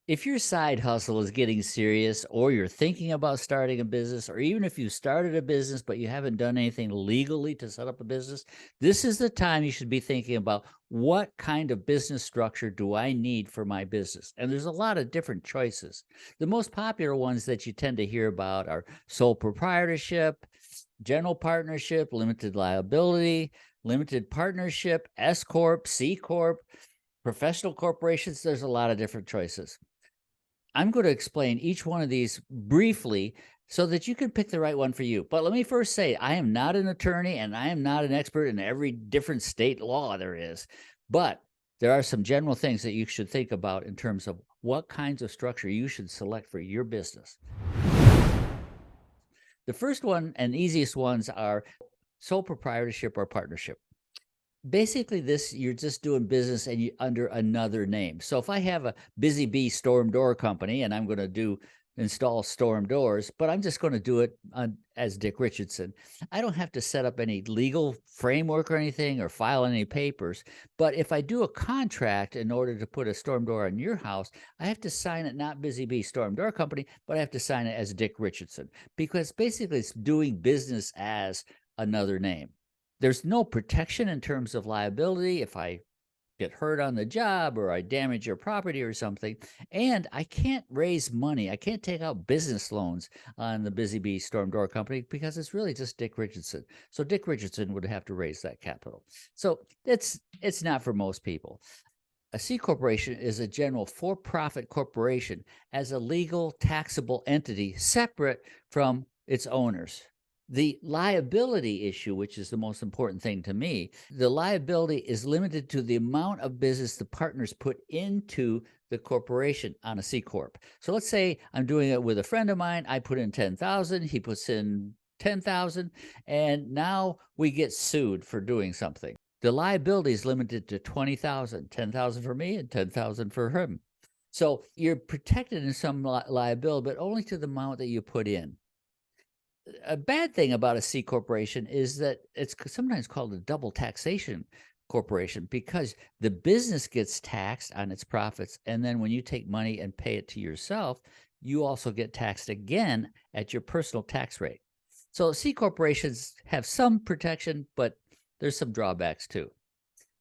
If your side hustle is getting serious, or you're thinking about starting a business, or even if you started a business but you haven't done anything legally to set up a business, this is the time you should be thinking about what kind of business structure do I need for my business? And there's a lot of different choices. The most popular ones that you tend to hear about are sole proprietorship, general partnership, limited liability, limited partnership, S Corp, C Corp, professional corporations. There's a lot of different choices. I'm going to explain each one of these briefly so that you can pick the right one for you. But let me first say, I am not an attorney and I am not an expert in every different state law there is. But there are some general things that you should think about in terms of what kinds of structure you should select for your business. The first one and easiest ones are sole proprietorship or partnership. Basically, this you're just doing business and you under another name. So if I have a Busy Bee storm door company and I'm going to do install storm doors, but I'm just going to do it as Dick Richardson. I don't have to set up any legal framework or anything or file any papers. But if I do a contract in order to put a storm door on your house, I have to sign it not Busy Bee storm door company, but I have to sign it as Dick Richardson because basically it's doing business as another name. There's no protection in terms of liability if I get hurt on the job or I damage your property or something. And I can't raise money. I can't take out business loans on the Busy Bee Storm Door Company because it's really just Dick Richardson. So Dick Richardson would have to raise that capital. So it's not for most people. A C corporation is a general for-profit corporation as a legal taxable entity separate from its owners. The liability issue, which is the most important thing to me, the liability is limited to the amount of business the partners put into the corporation on a C corp. So let's say I'm doing it with a friend of mine. I put in 10,000, he puts in 10,000, and now we get sued for doing something. The liability is limited to 20,000, 10,000 for me and 10,000 for him. So you're protected in some liability, but only to the amount that you put in. A bad thing about a C corporation is that it's sometimes called a double taxation corporation because the business gets taxed on its profits. And then when you take money and pay it to yourself, you also get taxed again at your personal tax rate. So C corporations have some protection, but there's some drawbacks too.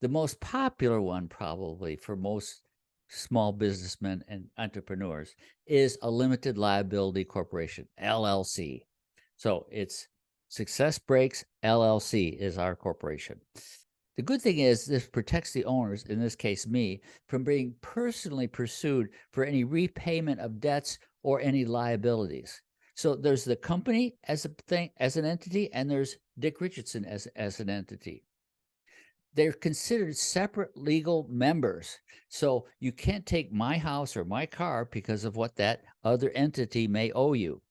The most popular one, probably for most small businessmen and entrepreneurs, is a limited liability corporation, LLC. So it's Success Breaks LLC is our corporation. The good thing is this protects the owners, in this case me, from being personally pursued for any repayment of debts or any liabilities. So there's the company as a thing, as an entity, and there's Dick Richardson as an entity. They're considered separate legal members. So you can't take my house or my car because of what that other entity may owe you.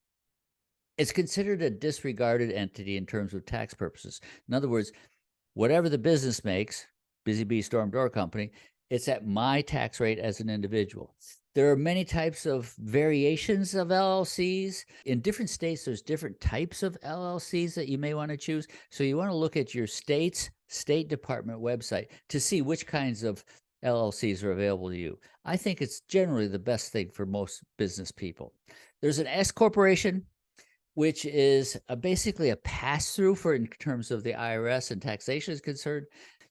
It's considered a disregarded entity in terms of tax purposes. In other words, whatever the business makes, Busy Bee Storm Door Company, it's at my tax rate as an individual. There are many types of variations of LLCs. In different states, there's different types of LLCs that you may want to choose. So you want to look at your state's State Department website to see which kinds of LLCs are available to you. I think it's generally the best thing for most business people. There's an S corporation, which is basically a pass-through for in terms of the IRS and taxation is concerned.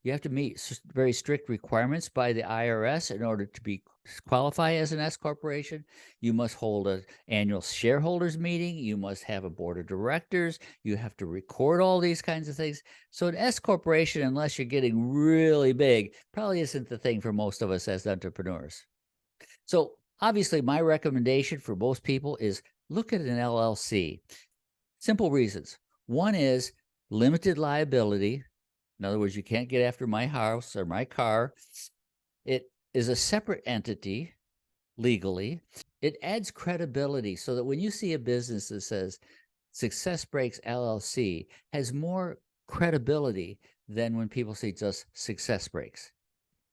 You have to meet very strict requirements by the IRS in order to be qualify as an S corporation. You must hold an annual shareholders meeting. You must have a board of directors. You have to record all these kinds of things. So an S corporation, unless you're getting really big, probably isn't the thing for most of us as entrepreneurs. So obviously, my recommendation for most people is look at an LLC. Simple reasons. One is limited liability. In other words, you can't get after my house or my car. It is a separate entity legally. It adds credibility so that when you see a business that says Success Breaks LLC has more credibility than when people see just Success Breaks.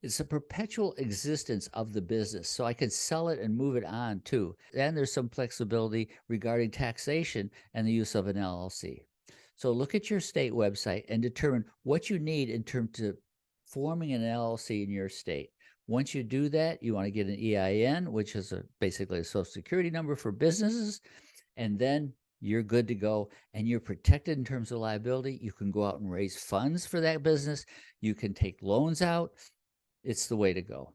It's a perpetual existence of the business, so I can sell it and move it on too. And there's some flexibility regarding taxation and the use of an LLC. So look at your state website and determine what you need in terms of forming an LLC in your state. Once you do that, you want to get an EIN, which is basically a social security number for businesses, and then you're good to go and you're protected in terms of liability. You can go out and raise funds for that business. You can take loans out. It's the way to go.